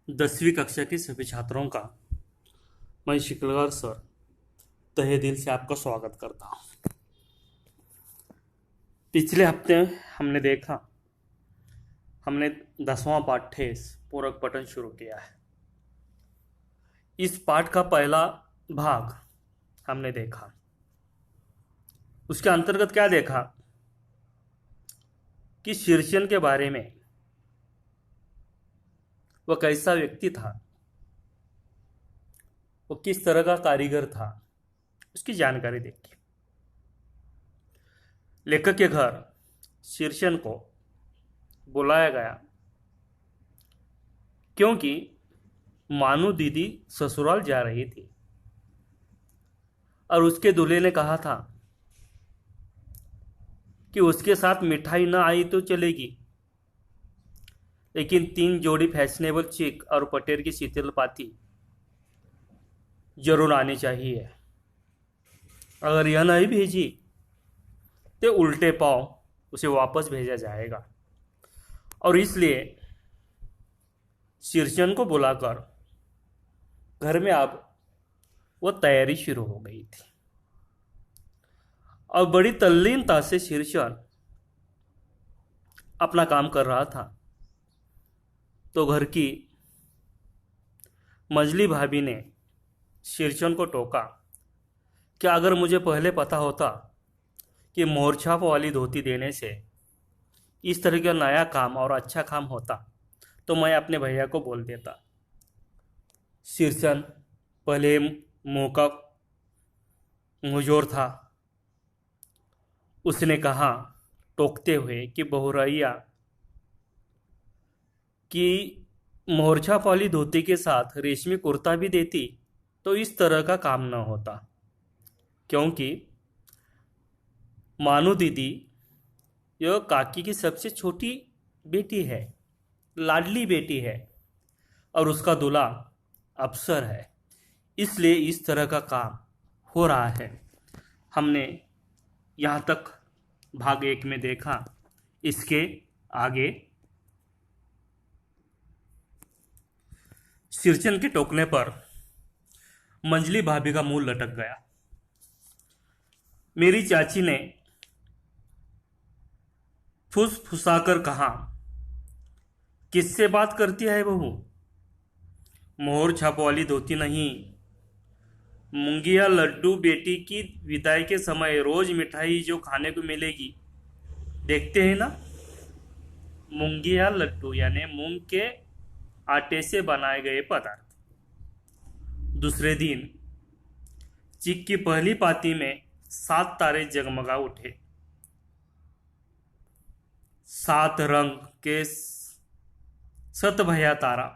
10वीं कक्षा के सभी छात्रों का मैं शिकलगार सर तहे दिल से आपका स्वागत करता हूँ। पिछले हफ्ते हमने 10वां पाठ्येश पूरक पठन शुरू किया है। इस पाठ का पहला भाग हमने देखा। उसके अंतर्गत क्या देखा कि शीर्षन के बारे में वह कैसा व्यक्ति था, वो किस तरह का कारीगर था, उसकी जानकारी देखी। लेखक के घर शीर्षन को बुलाया गया क्योंकि मानू दीदी ससुराल जा रही थी और उसके दूल्हे ने कहा था कि उसके साथ मिठाई ना आई तो चलेगी, लेकिन 3 जोड़ी फैशनेबल चिक और पटेर की शीतल पाती जरूर आनी चाहिए। अगर यह नहीं भेजी तो उल्टे पांव उसे वापस भेजा जाएगा। और इसलिए शीर्षन को बुलाकर घर में अब वो तैयारी शुरू हो गई थी और बड़ी तल्लीनता से शीर्षन अपना काम कर रहा था। तो घर की मजली भाभी ने शीर्षन को टोका कि अगर मुझे पहले पता होता कि मोरछाप वाली धोती देने से इस तरह का नया काम और अच्छा काम होता तो मैं अपने भैया को बोल देता। शीर्षन पहले मुंह का मुंहजोर था। उसने कहा टोकते हुए कि बहुरैया कि मोरछाप वाली धोती के साथ रेशमी कुर्ता भी देती तो इस तरह का काम न होता, क्योंकि मानू दीदी यह काकी की सबसे छोटी बेटी है, लाडली बेटी है और उसका दूल्हा अफसर है, इसलिए इस तरह का काम हो रहा है। हमने यहाँ तक भाग 1 में देखा। इसके आगे शीर्षन के टोकने पर मंजली भाभी का मुंह लटक गया। मेरी चाची ने फुसफुसाकर कहा, किससे बात करती है बहू? मोहर छाप वाली धोती नहीं, मूंगिया लड्डू बेटी की विदाई के समय रोज मिठाई जो खाने को मिलेगी, देखते हैं ना। मूंगिया लड्डू यानी मूंग के आटे से बनाए गए पदार्थ। दूसरे दिन चिक की पहली पाती में 7 तारे जगमगा उठे। 7 रंग के सत भैया तारा।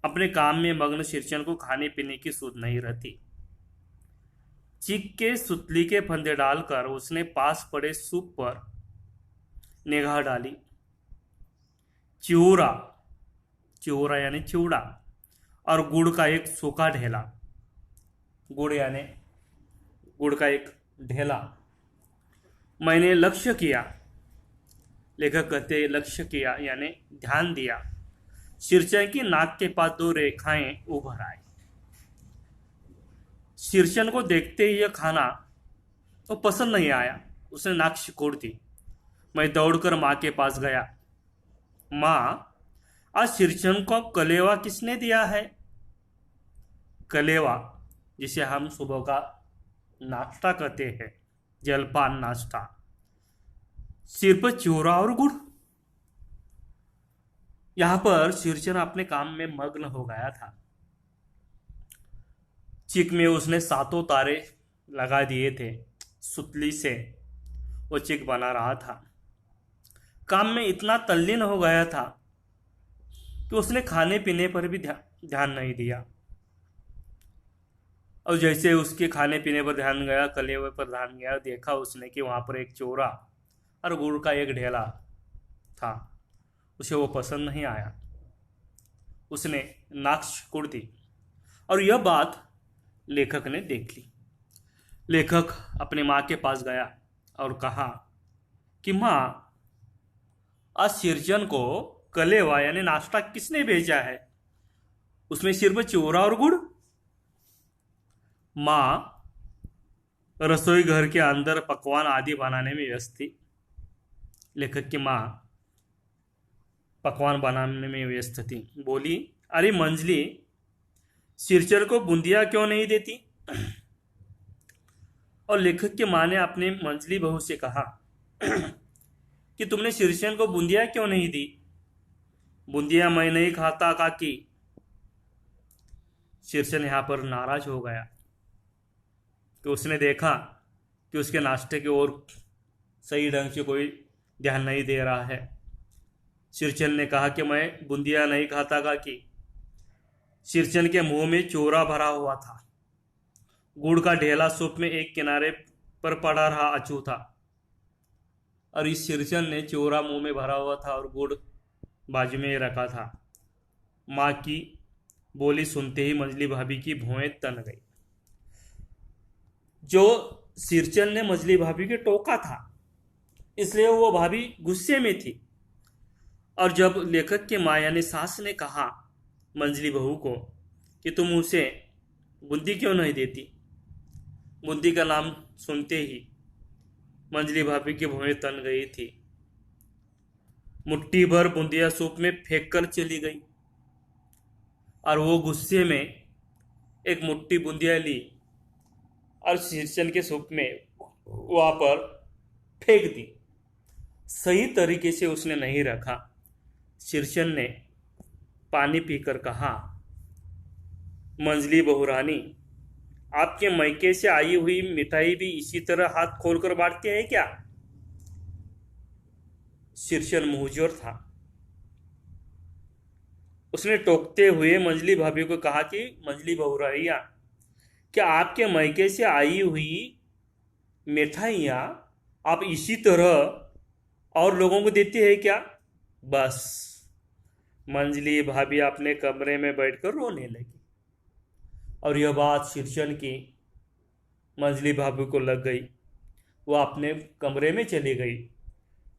अपने काम में मग्न शीर्षन को खाने पीने की सुध नहीं रहती। चिक के सुतली के फंदे डालकर उसने पास पड़े सूप पर निगाह डाली। चिवड़ा चिवड़ा यानी चिवड़ा और गुड़ का एक सूखा ढेला। गुड़ यानी गुड़ का एक ढेला। मैंने लक्ष्य किया, लेखक कहते लक्ष्य किया यानी ध्यान दिया। शीर्षन की नाक के पास 2 रेखाएं उभर आई। शीर्षन को देखते ही यह खाना तो पसंद नहीं आया। उसने नाक सिकोड़ दी। मैं दौड़कर माँ के पास गया। माँ, आज शीर्षन को कलेवा किसने दिया है? कलेवा जिसे हम सुबह का नाश्ता कहते हैं, जलपान नाश्ता। सिर पर चिवड़ा और गुड़। यहां पर शीर्षन अपने काम में मग्न हो गया था। चिक में उसने 7 तारे लगा दिए थे। सुतली से वो चिक बना रहा था। काम में इतना तल्लीन हो गया था कि उसने खाने पीने पर भी ध्यान नहीं दिया। और जैसे उसके खाने पीने पर ध्यान गया, कलेवे पर ध्यान गया, देखा उसने कि वहां पर एक चोरा और गुड़ का एक ढेला था। उसे वो पसंद नहीं आया। उसने नाक सिकोड़ दी और यह बात लेखक ने देख ली। लेखक अपने माँ के पास गया और कहा कि माँ, आज शीर्षन को कलेवा यानी नाश्ता किसने भेजा है? उसमें सिर्फ चिवड़ा और गुड़। माँ रसोई घर के अंदर पकवान आदि बनाने में व्यस्त थी। लेखक की माँ पकवान बनाने में व्यस्त थी। बोली, अरे मंजली, सिरचर को बूंदिया क्यों नहीं देती? और लेखक की माँ ने अपने मंजली बहू से कहा कि तुमने सिरचन को बूंदिया क्यों नहीं दी? बूंदिया मैं नहीं खाता काकी। सिरचन यहाँ पर नाराज हो गया कि उसने देखा कि उसके नाश्ते की ओर सही ढंग से कोई ध्यान नहीं दे रहा है। सिरचन ने कहा कि मैं बूंदिया नहीं खाता काकी। सिरचन के मुंह में चोरा भरा हुआ था। गुड़ का ढेला सूप में एक किनारे पर पड़ा रहा अछूता। और इस सिरचन ने चोरा मुंह में भरा हुआ था और गुड़ बाजू में रखा था। माँ की बोली सुनते ही मंजली भाभी की भौहें तन गई। जो सिरचन ने मंजली भाभी के टोका था, इसलिए वो भाभी गुस्से में थी। और जब लेखक के माँ यानी सास ने कहा मंजली बहू को कि तुम उसे बूंदी क्यों नहीं देती, बूंदी का नाम सुनते ही मंजली भाभी की भौहें तन गई थी। मुट्ठी भर बूंदिया सूप में फेंक कर चली गई और वो गुस्से में एक मुट्ठी बूंदिया ली और सिरचन के सूप में वहां पर फेंक दी। सही तरीके से उसने नहीं रखा। सिरचन ने पानी पीकर कहा, मंजली बहुरानी, आपके मैके से आई हुई मिठाई भी इसी तरह हाथ खोलकर बांटते हैं क्या? सिरचन मुंहजोर था। उसने टोकते हुए मंजली भाभी को कहा कि मंजली बहुरानिया, क्या आपके मैके से आई हुई मिठाइयाँ आप इसी तरह और लोगों को देते हैं क्या? बस मंजली भाभी अपने कमरे में बैठकर रोने लगी। और यह बात सिरचन की मंजली भाभी को लग गई। वह अपने कमरे में चली गई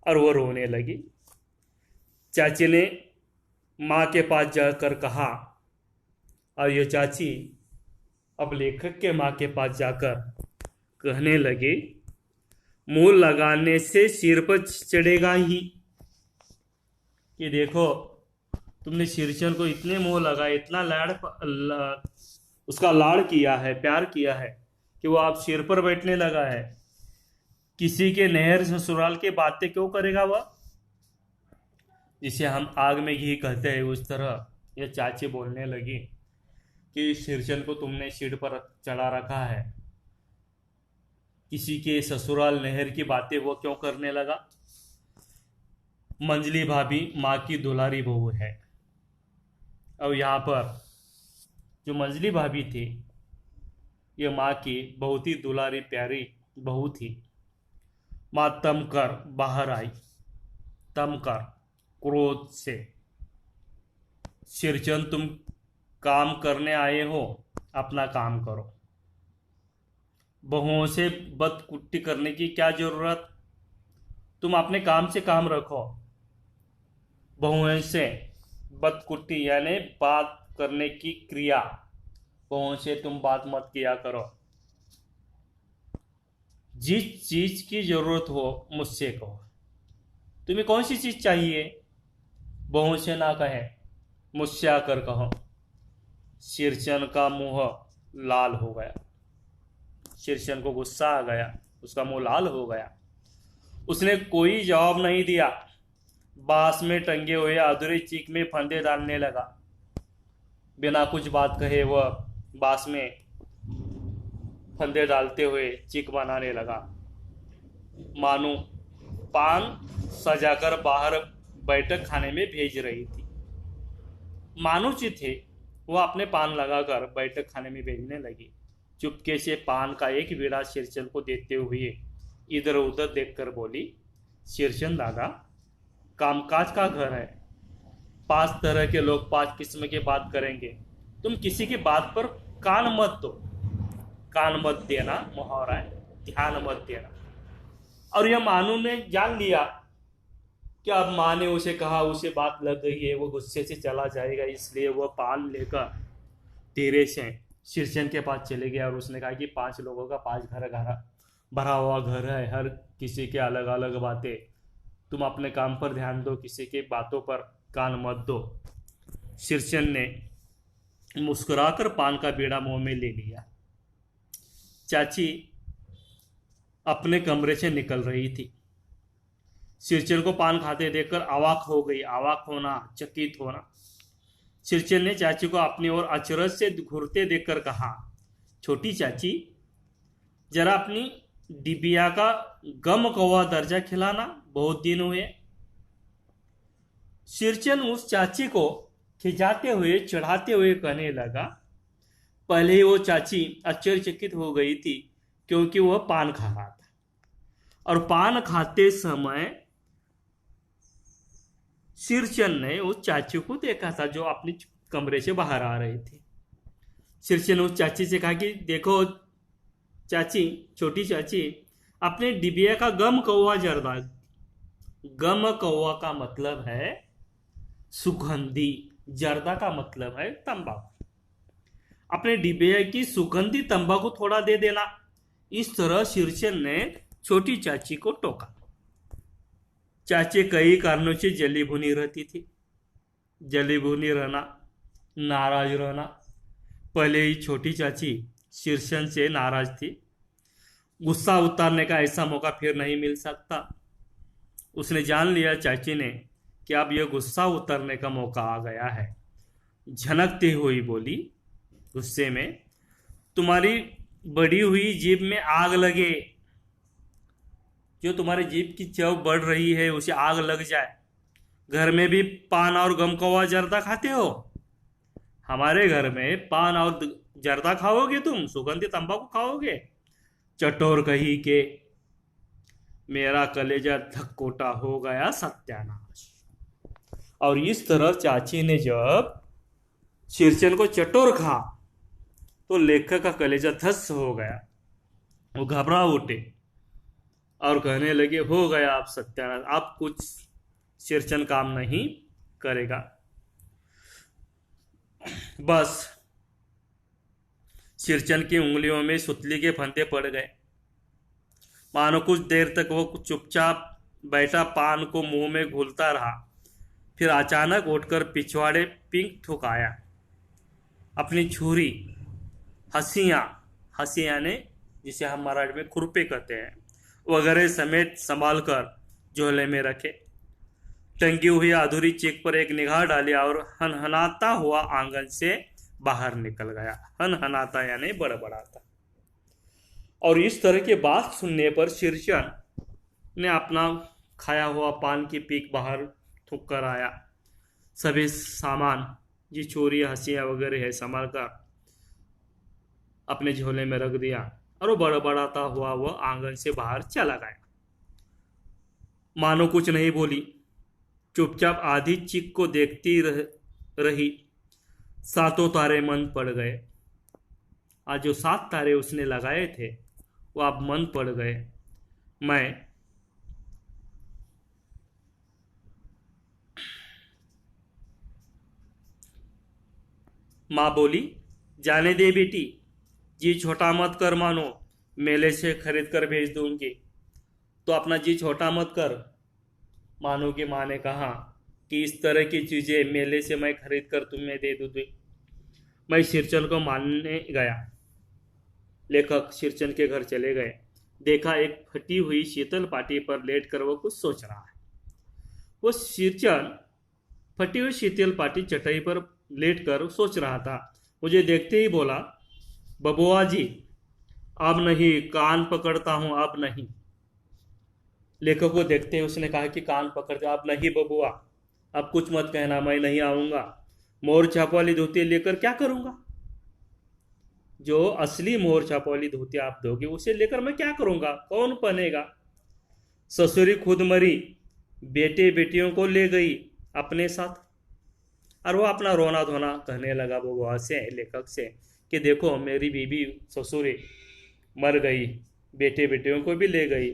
और वह रोने लगी। चाची ने माँ के पास जाकर कहा और यह चाची अब लेखक के माँ के पास जाकर कहने लगे, मुंह लगाने से सिर पर चढ़ेगा ही। कि देखो, तुमने सिरचन को इतने मुंह लगाए, इतना उसका लाड़ किया है, प्यार किया है कि वो आप सिर पर बैठने लगा है। किसी के नहर ससुराल के बातें क्यों करेगा वह? जिसे हम आग में घी कहते हैं, उस तरह यह चाची बोलने लगी कि सिरचन को तुमने सिर पर चढ़ा रखा है, किसी के ससुराल नहर की बातें वो क्यों करने लगा? मंजली भाभी माँ की दुलारी बहू है। और यहाँ पर जो मंजली भाभी थी, ये माँ की बहुत ही दुलारी प्यारी बहू थी। माँ तम कर बाहर आई, तम कर क्रोध से, सिरचन तुम काम करने आए हो, अपना काम करो। बहुओं से बदकुट्टी करने की क्या जरूरत? तुम अपने काम से काम रखो। बहुओं से बदकुट्टी यानी बात करने की क्रिया, बहुओं से तुम बात मत किया करो। जिस चीज की जरूरत हो मुझसे कहो। तुम्हें कौन सी चीज चाहिए? बहुओं से ना कहे, मुझसे आकर कहो। सिरचन का मुंह लाल हो गया। सिरचन को गुस्सा आ गया, उसका मुंह लाल हो गया। उसने कोई जवाब नहीं दिया। बांस में टंगे हुए अधूरी चीख में फंदे डालने लगा। बिना कुछ बात कहे वह बांस में फंदे डालते हुए चीख बनाने लगा। मानो पान सजाकर बाहर बैठक खाने में भेज रही थी। मानुची थे, वह अपने पान लगाकर बैठक खाने में भेजने लगी। चुपके से पान का एक बीड़ा सिरचन को देते हुए इधर उधर देखकर बोली, सिरचन दादा, कामकाज का घर है, 5 तरह के लोग 5 किस्म की बात करेंगे। तुम किसी की बात पर कान मत दो। कान मत देना मुहावरा है, ध्यान मत देना। और यह मानू ने जान लिया कि अब माँ ने उसे कहा, उसे बात लग गई है, वो गुस्से से चला जाएगा, इसलिए वो पान लेकर धीरे से शीर्षन के पास चले गया और उसने कहा कि 5 लोगों का 5 घर घर भरा हुआ घर है, हर किसी के अलग अलग बातें, तुम अपने काम पर ध्यान दो, किसी की बातों पर कान मत दो। शीर्षन ने मुस्कुराकर पान का बीड़ा मुंह में ले लिया। चाची अपने कमरे से निकल रही थी। शीर्षन को पान खाते देखकर अवाक हो गई। अवाक होना, चकित होना। शीर्षन ने चाची को अपनी ओर अचरज से घूरते देखकर कहा, छोटी चाची, जरा अपनी डिबिया का गम कौवा दर्जा खिलाना, बहुत दिन हुए। शीर्षन उस चाची को खिजाते हुए चढ़ाते हुए कहने लगा। पहले ही वो चाची आश्चर्यचकित हो गई थी, क्योंकि वह पान खा रहा था और पान खाते समय शीर्षन ने उस चाची को देखा था जो अपने कमरे से बाहर आ रही थी। शीर्षन उस चाची से कहा कि देखो चाची, छोटी चाची, अपने डिबिया का गम कौवा जर्दा। गम कौवा का मतलब है सुगंधी, जर्दा का मतलब है तंबाकू। अपने डिबिया की सुगंधी तंबाकू थोड़ा दे देना। इस तरह शीर्षन ने छोटी चाची को टोका। चाची कई कारणों से जली भुनी रहती थी। जली भुनी रहना, नाराज रहना। पहले ही छोटी चाची शीर्षन से नाराज थी। गुस्सा उतारने का ऐसा मौका फिर नहीं मिल सकता। उसने जान लिया चाची ने कि अब यह गुस्सा उतारने का मौका आ गया है। झनकती हुई बोली गुस्से में, तुम्हारी बढ़ी हुई जीभ में आग लगे। जो तुम्हारी जीभ की चव बढ़ रही है उसे आग लग जाए। घर में भी पान और गम कौवा जर्दा खाते हो। हमारे घर में पान और जर्दा खाओगे, तुम सुगंधित तंबाकू खाओगे। चटोर कही के मेरा कलेजा धक्कोटा हो गया, सत्यानाश। और इस तरह चाची ने जब शीर्षन को चटोर खा तो लेखक का कलेजा धस हो गया। वो घबरा उठे और कहने लगे, हो गया अब सत्यानाश, अब कुछ शीर्षन काम नहीं करेगा। बस शीर्षन की उंगलियों में सुतली के फंदे पड़ गए। मानो कुछ देर तक वो चुपचाप बैठा पान को मुंह में घुलता रहा। फिर अचानक उठकर पिछवाड़े पिंक ठुकाया। अपनी छुरी हंसिया ने, जिसे हम मराठी में खुरपे कहते हैं, वगैरह समेत संभाल कर झोले में रखे। टंगी हुई अधूरी चीख पर एक निगाह डाली और हनहनाता हुआ आंगन से बाहर निकल गया। हनहनाता यानी बड़बड़ाता। और इस तरह की बात सुनने पर शीर्षन ने अपना खाया हुआ पान की पीक बाहर थूक कर आया। सभी सामान, जी चोरी हंसिया वगैरह है, संभाल कर अपने झोले में रख दिया और वो बड़बड़ाता हुआ वो आंगन से बाहर चला गया। मानो कुछ नहीं बोली, चुपचाप आधी चीख को देखती रही। सातों तारे मन पड़ गए। आज जो 7 तारे उसने लगाए थे वो अब मन पड़ गए। माँ बोली, जाने दे बेटी, जी छोटा मत कर, मानो मेले से खरीद कर भेज दूंगी। तो अपना जी छोटा मत कर। मानो की माँ ने कहा कि इस तरह की चीजें मेले से मैं खरीद कर तुम्हें दे दूंगी। मैं शीर्षन को मानने गया। लेखक शीर्षन के घर चले गए। देखा एक फटी हुई शीतल पाटी पर लेटकर वो कुछ सोच रहा है। वो शीर्षन फटी हुई शीतल पाटी चटाई पर लेटकर सोच रहा था। मुझे देखते ही बोला, बबुआ जी अब नहीं, कान पकड़ता हूं, अब नहीं। लेखक को देखते ही उसने कहा कि कान पकड़ते, अब नहीं बबुआ, अब कुछ मत कहना, मैं नहीं आऊंगा। मोर छाप वाली धोती लेकर क्या करूंगा? जो असली मोर छाप वाली धोती आप दोगे उसे लेकर मैं क्या करूंगा? कौन पहनेगा? ससुरी खुद मरी, बेटे बेटियों को ले गई अपने साथ। और वो अपना रोना धोना कहने लगा बबुआ से, लेखक से, कि देखो मेरी बीबी ससुरी मर गई, बेटे बेटियों को भी ले गई।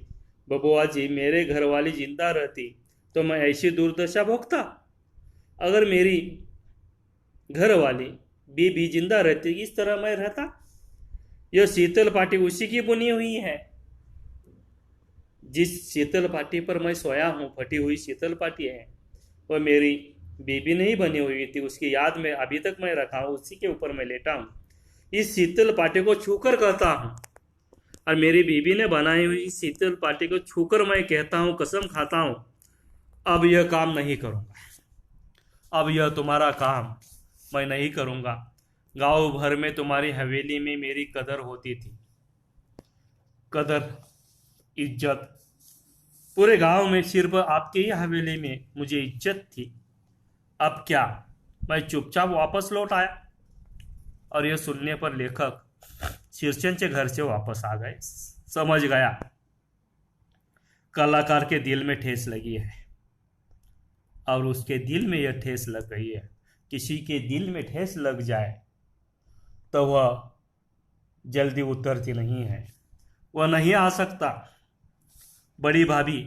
बबुआ जी मेरे घर वाली जिंदा रहती तो मैं ऐसी दुर्दशा भोगता। अगर मेरी घर वाली बीबी जिंदा रहती इस तरह मैं रहता। यह शीतल पाटी उसी की बुनी हुई है। जिस शीतल पाटी पर मैं सोया हूँ फटी हुई शीतल पाटी है, वह मेरी बीबी नहीं बनी हुई थी। उसकी याद में अभी तक मैं रखा हूँ, उसी के ऊपर मैं लेटा हूँ। इस शीतल पाटी को छूकर कहता हूँ, और मेरी बीबी ने बनाई हुई इस शीतल पाटी को छूकर मैं कहता हूँ, कसम खाता हूँ, अब यह काम नहीं करूँगा। अब यह तुम्हारा काम मैं नहीं करूँगा। गांव भर में तुम्हारी हवेली में मेरी कदर होती थी। कदर, इज्जत, पूरे गांव में सिर्फ आपके ही हवेली में मुझे इज्जत थी। अब क्या? मैं चुपचाप वापस लौट आया। और यह सुनने पर लेखक शीर्षन के घर से वापस आ गए। समझ गया कलाकार के दिल में ठेस लगी है, और उसके दिल में यह ठेस लग गई है। किसी के दिल में ठेस लग जाए तो वह जल्दी उतरती नहीं है, वह नहीं आ सकता। बड़ी भाभी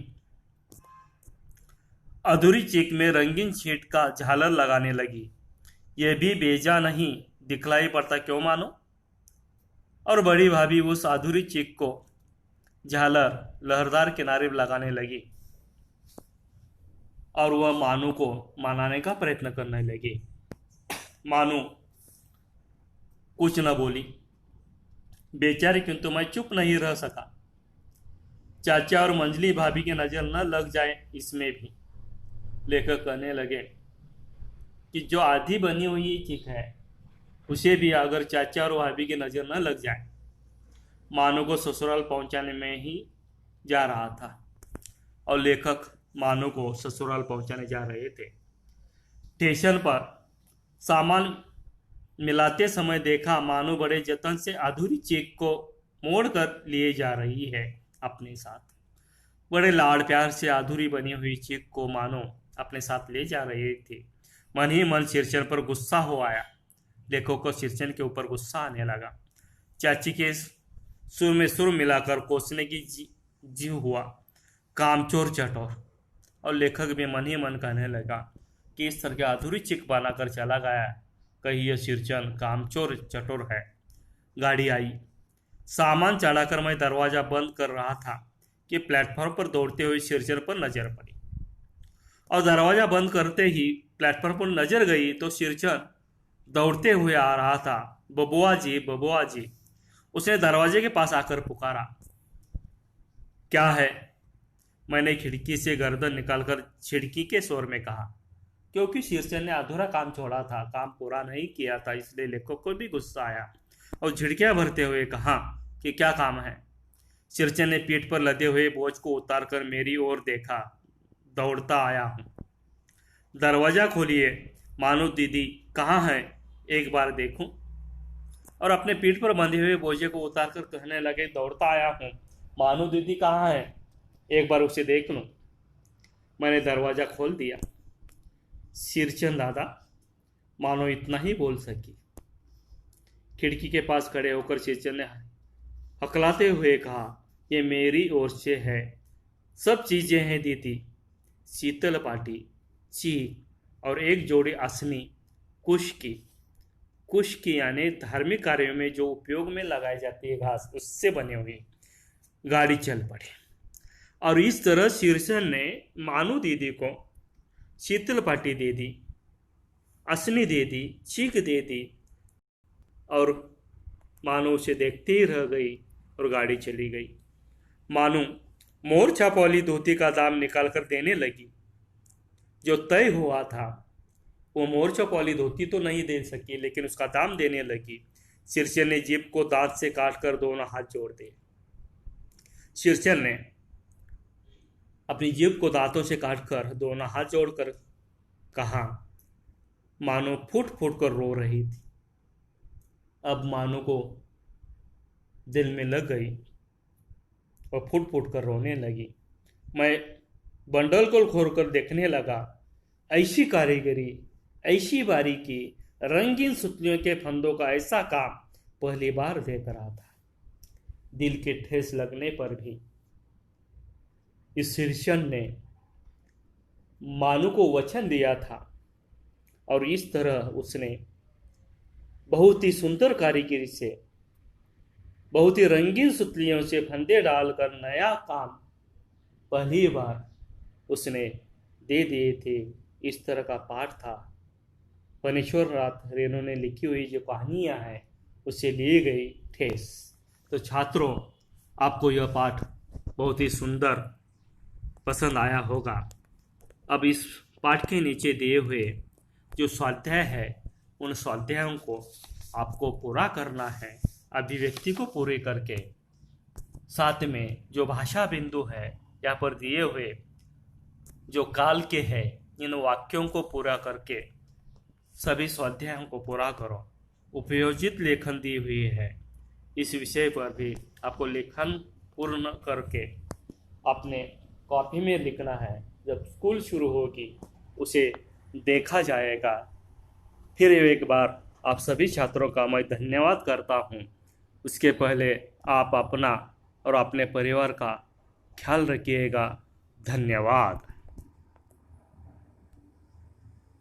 अधूरी चीख में रंगीन छींट का झालर लगाने लगी। यह भी बेजा नहीं दिखलाई पड़ता क्यों मानो? और बड़ी भाभी उस अधूरी चीख को झालर लहरदार किनारे लगाने लगी, और वह मानू को मनाने का प्रयत्न करने लगी। मानू कुछ न बोली। बेचारी, किंतु मैं चुप नहीं रह सका। चाचा और मंजली भाभी की नजर न लग जाए इसमें भी। लेखक कहने लगे कि जो आधी बनी हुई चीख है उसे भी अगर चाचा और भाभी की नजर न लग जाए। मानू को ससुराल पहुंचाने में ही जा रहा था, और लेखक मानू को ससुराल पहुंचाने जा रहे थे। स्टेशन पर सामान मिलाते समय देखा मानू बड़े जतन से अधूरी चीख को मोड़ कर लिए जा रही है अपने साथ। बड़े लाड़ प्यार से अधूरी बनी हुई चीख को मानो अपने साथ ले जा रहे थे। मन ही मन शीर्षन पर गुस्सा हो आया। लेखक को शीर्षन के ऊपर गुस्सा आने लगा। चाची के सुर में सुर मिलाकर कोसने की जी हुआ, कामचोर चटोर। और लेखक भी मन ही मन कहने लगा कि इस तरह की अधूरी चीख बनाकर चला गया, कहीं यह शीर्षन कामचोर चटोर है। गाड़ी आई। सामान चढ़ाकर मैं दरवाजा बंद कर रहा था कि प्लेटफॉर्म पर दौड़ते हुए शीर्षन पर नजर पड़ी, और दरवाजा बंद करते ही प्लेटफॉर्म पर नजर गई तो शीर्षन दौड़ते हुए आ रहा था। बबुआ जी, बबुआ जी। उसने दरवाजे के पास आकर पुकारा। क्या है? मैंने खिड़की से गर्दन निकालकर खिड़की के शोर में कहा, क्योंकि शीर्षन ने अधूरा काम छोड़ा था, काम पूरा नहीं किया था, इसलिए लेखक को भी गुस्सा आया और झिड़कियां भरते हुए कहा कि क्या काम है? शीर्षन ने पीठ पर लदे हुए बोझ को उतारकर मेरी ओर देखा। दौड़ता आया हूँ। दरवाजा खोलिए। मानो दीदी कहाँ है? एक बार देखूं। और अपने पीठ पर बंधे हुए बोझे को उतारकर कहने लगे, दौड़ता आया हूँ। मानो दीदी कहाँ है? एक बार उसे देख लूं। मैंने दरवाजा खोल दिया। शीर्षन दादा, मानो इतना ही बोल सकी। खिड़की के पास खड़े होकर शीर्षन ने हकलाते हुए कहा, ये मेरी ओर से है, सब चीजें हैं दीदी। शीतल पाटी, चीख और एक जोड़ी असनी कुश की यानी धार्मिक कार्यों में जो उपयोग में लगाई जाती है घास, उससे बनी हुई। गाड़ी चल पड़ी, और इस तरह शीर्षन ने मानू दीदी को शीतल पाटी दे दी, असनी दे दी, चीख दे दी, और मानू उसे देखते ही रह गई और गाड़ी चली गई। मानू मोर छाप वाली धोती का दाम निकाल कर देने लगी। जो तय हुआ था वो मोर छाप वाली धोती तो नहीं दे सकी, लेकिन उसका दाम देने लगी। शीर्षन ने जीभ को दांत से काटकर दोनों हाथ जोड़ दिए। शीर्षन ने अपनी जीभ को दांतों से काटकर दोनों हाथ जोड़कर कहा। मानो फूट फूट कर रो रही थी। अब मानो को दिल में लग गई और फूट फूट कर रोने लगी। मैं बंडल को खोलकर देखने लगा। ऐसी कारीगरी, ऐसी बारीकी, रंगीन सुतलियों के फंदों का ऐसा काम पहली बार देख रहा था। दिल के ठेस लगने पर भी इस शीर्षन ने मानु को वचन दिया था और इस तरह उसने बहुत ही सुंदर कारीगरी से, बहुत ही रंगीन सुतलियों से फंदे डालकर नया काम पहली बार उसने दे दिए थे। इस तरह का पाठ था। फणीश्वर नाथ रेणु ने लिखी हुई जो कहानियाँ हैं उससे ली गई ठेस। तो छात्रों, आपको यह पाठ बहुत ही सुंदर पसंद आया होगा। अब इस पाठ के नीचे दिए हुए जो स्वाध्याय है उन स्वाध्यायों को आपको पूरा करना है, अभिव्यक्ति को पूरे करके। साथ में जो भाषा बिंदु है यहाँ पर दिए हुए जो काल के है, इन वाक्यों को पूरा करके सभी स्वाध्यायों को पूरा करो। उपयोजित लेखन दी हुई है, इस विषय पर भी आपको लेखन पूर्ण करके अपने कॉपी में लिखना है। जब स्कूल शुरू होगी उसे देखा जाएगा। फिर एक बार आप सभी छात्रों का मैं धन्यवाद करता हूँ। उसके पहले आप अपना और अपने परिवार का ख्याल रखिएगा। धन्यवाद।